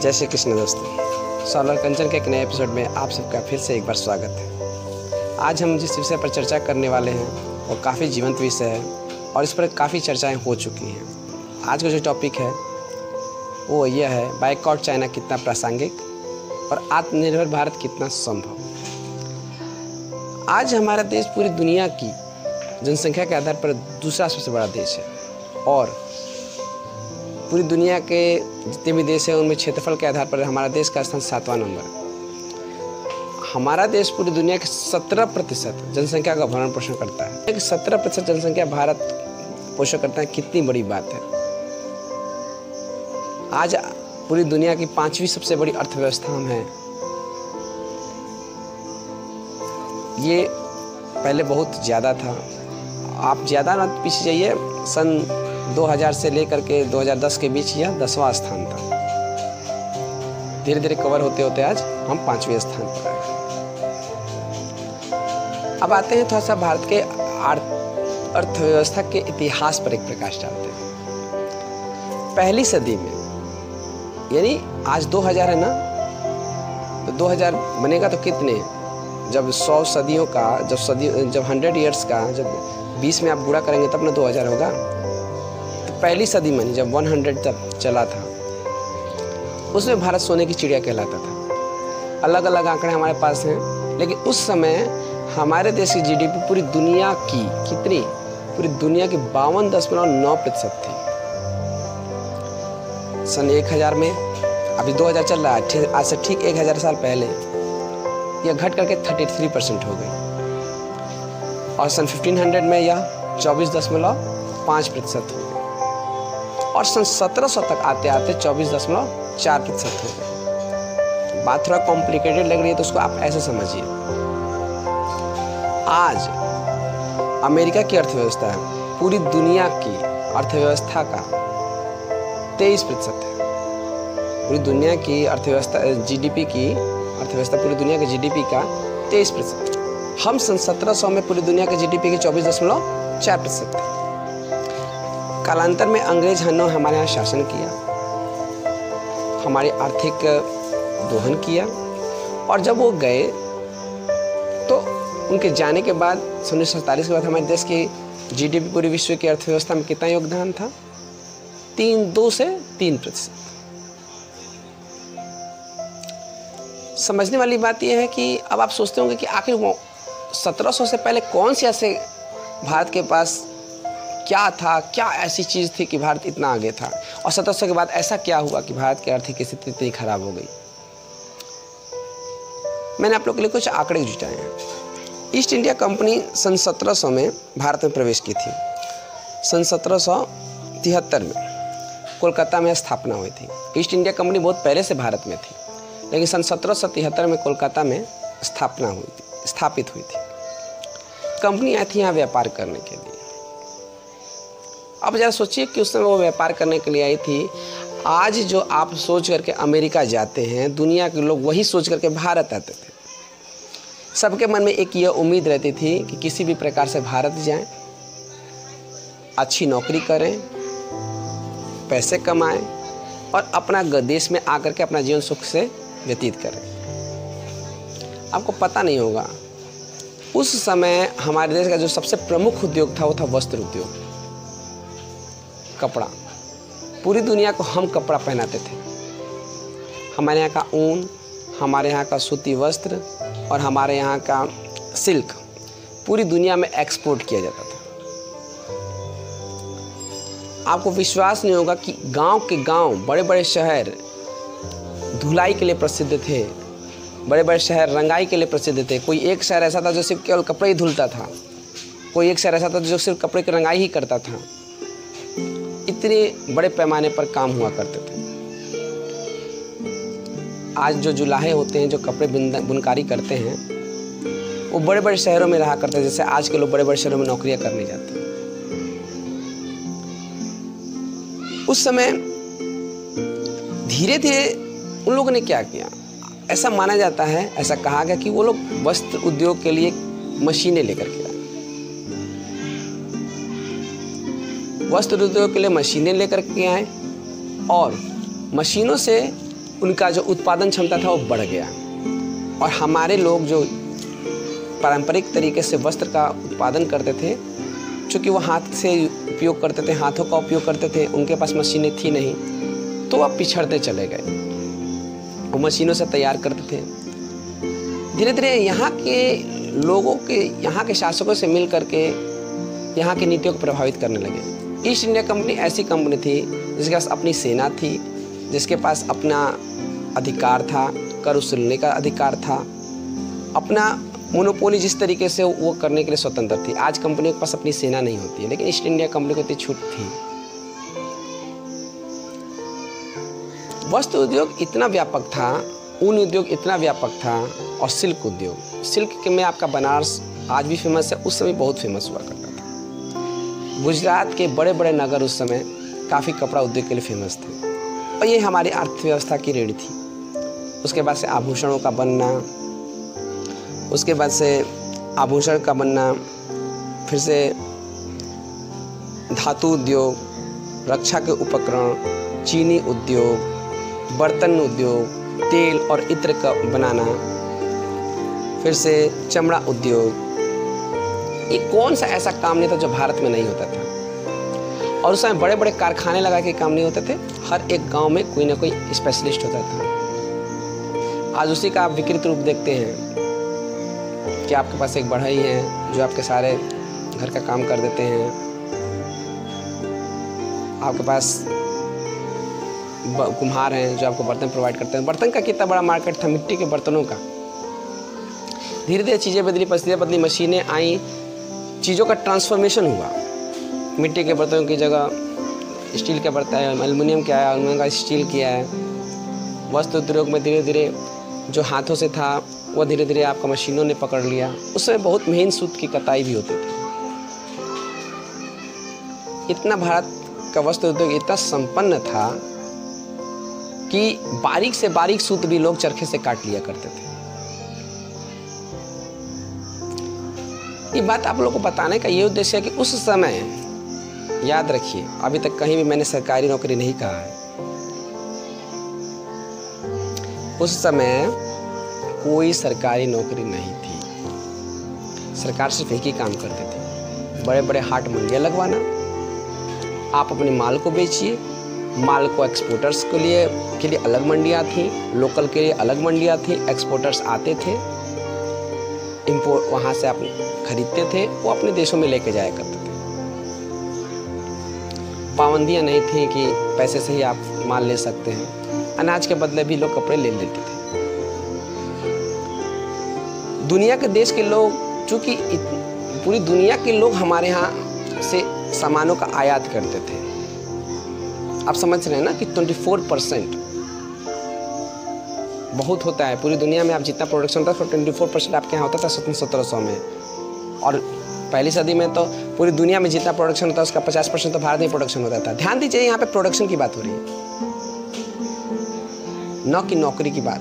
जय श्री कृष्ण दोस्तों, सोलर कंचन के एक नए एपिसोड में आप सबका फिर से एक बार स्वागत है। आज हम जिस विषय पर चर्चा करने वाले हैं वो काफ़ी जीवंत विषय है और इस पर काफ़ी चर्चाएं हो चुकी हैं। आज का जो टॉपिक है वो यह है, बायकॉट चाइना कितना प्रासंगिक और आत्मनिर्भर भारत कितना संभव। आज हमारा देश पूरी दुनिया की जनसंख्या के आधार पर दूसरा सबसे बड़ा देश है और पूरी दुनिया के जितने भी देश हैं उनमें क्षेत्रफल के आधार पर हमारा देश का स्थान 7वां नंबर। हमारा देश पूरी दुनिया के 17% जनसंख्या का भरण पोषण करता है। 17% जनसंख्या भारत पोषण करता है, कितनी बड़ी बात है। आज पूरी दुनिया की 5वीं सबसे बड़ी अर्थव्यवस्था हम हैं। ये पहले बहुत ज़्यादा था, आप ज़्यादा ना पीछे जाइए, सन 2000 से लेकर के 2010 के बीच यह 10वां स्थान था। धीरे धीरे कवर होते होते आज हम 5वें स्थान पर आए। अब आते हैं थोड़ा सा भारत के अर्थव्यवस्था के इतिहास पर एक प्रकाश डालते हैं। पहली सदी में, यानी आज 2000 है ना, तो 2000 बनेगा तो कितने, जब 100 सदियों का, जब 100 ईयर्स का, जब 20 में आप गुणा करेंगे तब ना 2000 होगा। पहली सदी में जब 100 तक चला था उसमें भारत सोने की चिड़िया कहलाता था। अलग अलग आंकड़े हमारे पास हैं, लेकिन उस समय हमारे देश की जीडीपी पूरी दुनिया की कितनी, पूरी दुनिया की 52.9% थी। सन 1000 में, अभी 2000 चल रहा है, आज से ठीक 1000 साल पहले यह घट करके 33% हो गई और सन 1500 में यह 24.5% हो गई और सन 1700 तक आते आते 24.4% हो गए। बात थोड़ा कॉम्प्लिकेटेड लग रही है तो उसको आप ऐसे समझिए। आज अमेरिका की अर्थव्यवस्था है पूरी दुनिया की अर्थव्यवस्था का 23% है। पूरी दुनिया की अर्थव्यवस्था जीडीपी की अर्थव्यवस्था पूरी दुनिया के जीडीपी का 23%। हम सन 1700 में पूरी दुनिया के जीडीपी के 24.4% थे। कालांतर में अंग्रेज ने हमारे यहाँ शासन किया, हमारी आर्थिक दोहन किया और जब वो गए तो उनके जाने के बाद 1947 के बाद हमारे देश की जीडीपी पूरी विश्व की अर्थव्यवस्था में कितना योगदान था, 2 से 3%। समझने वाली बात यह है कि अब आप सोचते होंगे कि आखिर वो 1700 से पहले कौन सी ऐसे भारत के पास क्या था, क्या ऐसी चीज़ थी कि भारत इतना आगे था, और 1700 के बाद ऐसा क्या हुआ कि भारत की आर्थिक स्थिति इतनी खराब हो गई। मैंने आप लोग के लिए कुछ आंकड़े जुटाए हैं। ईस्ट इंडिया कंपनी सन 1700 में भारत में प्रवेश की थी। सन 1773 में कोलकाता में स्थापना हुई थी। ईस्ट इंडिया कंपनी बहुत पहले से भारत में थी, लेकिन सन 1773 में कोलकाता में स्थापित हुई थी। कंपनी आई थी यहाँ व्यापार करने के लिए। अब जरा सोचिए कि उस समय वो व्यापार करने के लिए आई थी। आज जो आप सोच करके अमेरिका जाते हैं, दुनिया के लोग वही सोच करके भारत आते थे। सबके मन में एक ये उम्मीद रहती थी कि किसी भी प्रकार से भारत जाएं, अच्छी नौकरी करें, पैसे कमाएं और अपना देश में आकर के अपना जीवन सुख से व्यतीत करें। आपको पता नहीं होगा, उस समय हमारे देश का जो सबसे प्रमुख उद्योग था वो था वस्त्र उद्योग, कपड़ा। पूरी दुनिया को हम कपड़ा पहनाते थे। हमारे यहाँ का ऊन, हमारे यहाँ का सूती वस्त्र और हमारे यहाँ का सिल्क पूरी दुनिया में एक्सपोर्ट किया जाता था। आपको विश्वास नहीं होगा कि गांव के गांव, बड़े बड़े शहर धुलाई के लिए प्रसिद्ध थे, बड़े बड़े शहर रंगाई के लिए प्रसिद्ध थे। कोई एक शहर ऐसा था जो सिर्फ केवल कपड़े ही धुलता था, कोई एक शहर ऐसा था जो सिर्फ कपड़े की रंगाई ही करता था। इतने बड़े पैमाने पर काम हुआ करते थे। आज जो जुलाहे होते हैं, जो कपड़े बुनकारी करते हैं, वो बड़े बड़े शहरों में रहा करते हैं। जैसे आज के लोग बड़े बड़े शहरों में नौकरियां करने जाते हैं। उस समय धीरे धीरे उन लोगों ने क्या किया, ऐसा माना जाता है, ऐसा कहा गया कि वो लोग वस्त्र उद्योग के लिए मशीनें लेकर के आए। वस्त्र उद्योग के लिए मशीनें लेकर के आए और मशीनों से उनका जो उत्पादन क्षमता था वो बढ़ गया और हमारे लोग जो पारंपरिक तरीके से वस्त्र का उत्पादन करते थे, चूँकि वो हाथ से उपयोग करते थे, हाथों का उपयोग करते थे, उनके पास मशीनें थी नहीं, तो वह पिछड़ते चले गए। वो मशीनों से तैयार करते थे। धीरे धीरे यहाँ के लोगों के, यहाँ के शासकों से मिल करके यहाँ की नीतियों को प्रभावित करने लगे। ईस्ट इंडिया कंपनी ऐसी कंपनी थी जिसके पास अपनी सेना थी, जिसके पास अपना अधिकार था, कर वसूलने का अधिकार था, अपना मोनोपोली जिस तरीके से वो करने के लिए स्वतंत्र थी। आज कंपनियों के पास अपनी सेना नहीं होती है, लेकिन ईस्ट इंडिया कंपनी को इतनी छूट थी। वस्त्र उद्योग इतना व्यापक था, ऊन उद्योग इतना व्यापक था, और सिल्क उद्योग, सिल्क में आपका बनारस आज भी फेमस है, उस समय बहुत फेमस हुआ करता था। गुजरात के बड़े बड़े नगर उस समय काफ़ी कपड़ा उद्योग के लिए फेमस थे, और ये हमारी अर्थव्यवस्था की रीढ़ थी। उसके बाद से आभूषणों का बनना, उसके बाद से आभूषण का बनना, फिर से धातु उद्योग, रक्षा के उपकरण, चीनी उद्योग, बर्तन उद्योग, तेल और इत्र का बनाना, फिर से चमड़ा उद्योग। ये कौन सा ऐसा काम नहीं था जो भारत में नहीं होता था। और उस समय बड़े बड़े कारखाने लगा के काम नहीं होते थे, हर एक गांव में कोई ना कोई स्पेशलिस्ट होता था। आज उसी का आप विकृत रूप देखते हैं कि आपके पास एक बढ़ई है जो आपके सारे घर का काम कर देते हैं, आपके पास कुम्हार हैं जो आपको बर्तन प्रोवाइड करते हैं। बर्तन का कितना बड़ा मार्केट था, मिट्टी के बर्तनों का। धीरे धीरे चीज़ें बदली, परिस्थितियाँ बदली, मशीनें आई, चीज़ों का ट्रांसफॉर्मेशन हुआ। मिट्टी के बर्तनों की जगह स्टील के बर्तन, एल्युमिनियम के आया, एल्युमिनियम का स्टील किया है। वस्त्र उद्योग में धीरे धीरे जो हाथों से था वो धीरे धीरे आपका मशीनों ने पकड़ लिया। उस समय बहुत महीन सूत की कताई भी होती थी। इतना भारत का वस्त्र उद्योग इतना संपन्न था कि बारीक से बारीक सूत भी लोग चरखे से काट लिया करते थे। ये बात आप लोगों को बताने का ये उद्देश्य है कि उस समय, याद रखिए, अभी तक कहीं भी मैंने सरकारी नौकरी नहीं कहा है, उस समय कोई सरकारी नौकरी नहीं थी। सरकार सिर्फ एक ही काम करती थी, बड़े बड़े हाट मंडियाँ लगवाना। आप अपने माल को बेचिए, माल को एक्सपोर्टर्स के लिए अलग मंडियाँ थी, लोकल के लिए अलग मंडियाँ थी। एक्सपोर्टर्स आते थे, इम्पोर्ट वहाँ से आप खरीदते थे, वो अपने देशों में लेके जाया करते थे। पाबंदियाँ नहीं थी कि पैसे से ही आप माल ले सकते हैं। अनाज के बदले भी लोग कपड़े ले लेते थे। दुनिया के देश के लोग, चूँकि पूरी दुनिया के लोग हमारे यहाँ से सामानों का आयात करते थे। आप समझ रहे हैं ना कि 24% बहुत होता है। पूरी दुनिया में आप जितना प्रोडक्शन होता है 24% आपके यहाँ होता था 1700 में। और पहली सदी में तो पूरी दुनिया में जितना प्रोडक्शन होता है उसका 50% तो भारत में प्रोडक्शन होता था। ध्यान दीजिए, यहाँ पे प्रोडक्शन की बात हो रही है, न कि नौकरी की बात,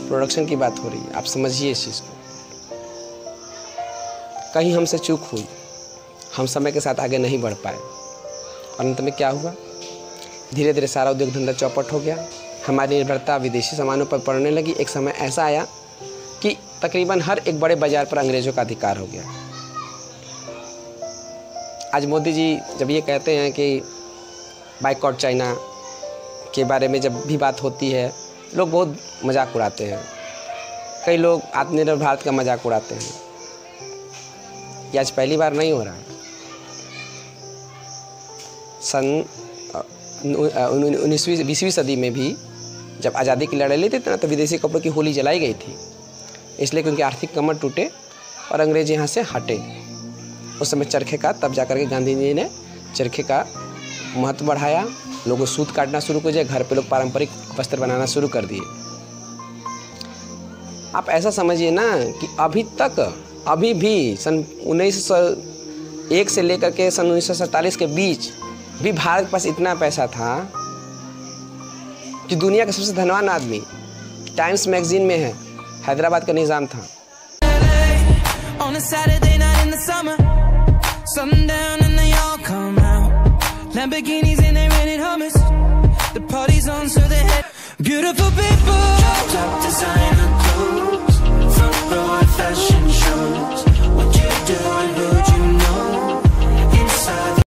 प्रोडक्शन की बात हो रही है। आप समझिए इस चीज़ को। कहीं हमसे चूक हुई, हम समय के साथ आगे नहीं बढ़ पाए, और अंत में क्या हुआ, धीरे धीरे सारा उद्योग धंधा चौपट हो गया। हमारी निर्भरता विदेशी सामानों पर पड़ने लगी। एक समय ऐसा आया कि तकरीबन हर एक बड़े बाजार पर अंग्रेज़ों का अधिकार हो गया। आज मोदी जी जब ये कहते हैं कि बाइकआउट चाइना के बारे में जब भी बात होती है, लोग बहुत मजाक उड़ाते हैं। कई लोग आत्मनिर्भर भारत का मजाक उड़ाते हैं। ये आज पहली बार नहीं हो रहा है। सन 19वीं सदी में भी जब आज़ादी की लड़ाई लेते थे ना, तो विदेशी कपड़ों की होली जलाई गई थी, इसलिए क्योंकि आर्थिक कमर टूटे और अंग्रेज यहाँ से हटे। उस समय चरखे का, तब जाकर के गांधी जी ने चरखे का महत्व बढ़ाया, लोगों सूत काटना शुरू कर दिया, घर पे लोग पारंपरिक वस्त्र बनाना शुरू कर दिए। आप ऐसा समझिए ना कि अभी भी सन 1901 से लेकर के सन 1947 के बीच भी भारत के पास इतना पैसा था कि दुनिया का सबसे धनवान आदमी टाइम्स मैगजीन में है, हैदराबाद का निज़ाम था। Beautiful people, top designer clothes, front row